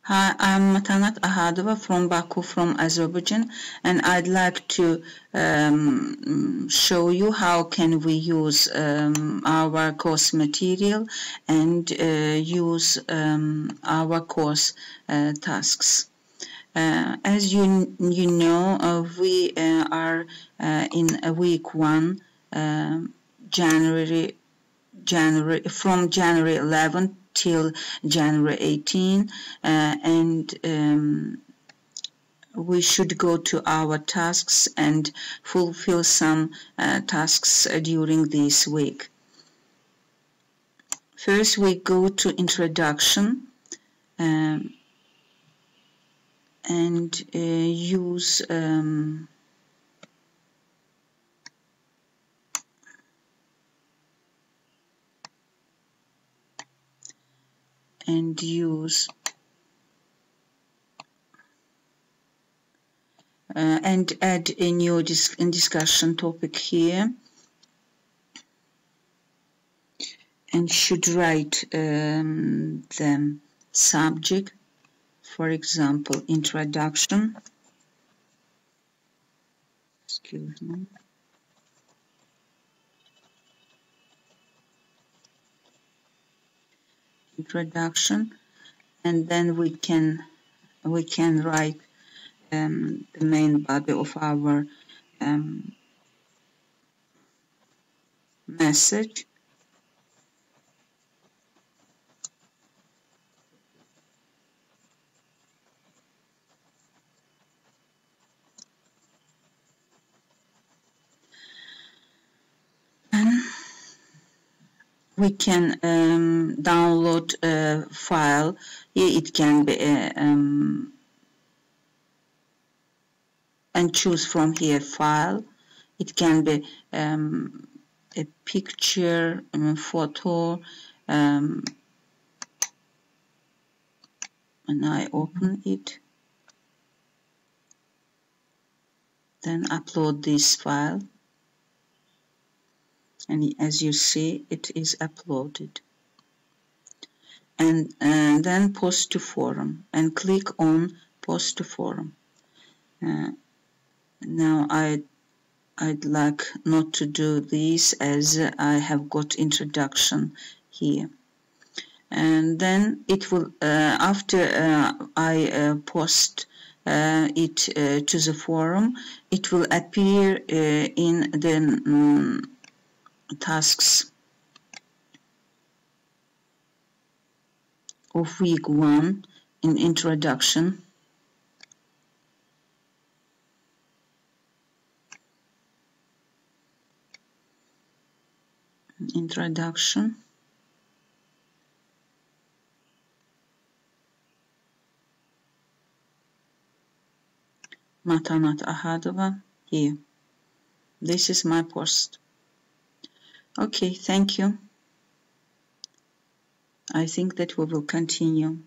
Hi, I'm Matanat Ahadova from Baku, from Azerbaijan, and I'd like to show you how can we use our course material and use our course tasks. As you know, we are in week 1, January from January 11 till January 18, and we should go to our tasks and fulfill some tasks during this week. First, we go to introduction and use and add a new discussion topic here, and should write the subject, for example, introduction. Excuse me. Introduction, and then we can write the main body of our message. And we can download a file. It can be and choose from here file. It can be a picture, photo, and I open it. Then upload this file, and as you see, it is uploaded. And then post to forum, and click on post to forum. Now I'd like not to do this, as I have got introduction here. And then it will, after I post it to the forum, it will appear in the tasks of week 1 in introduction. Introduction. Matanat Ahadova here. This is my post. Okay, thank you. I think that we will continue.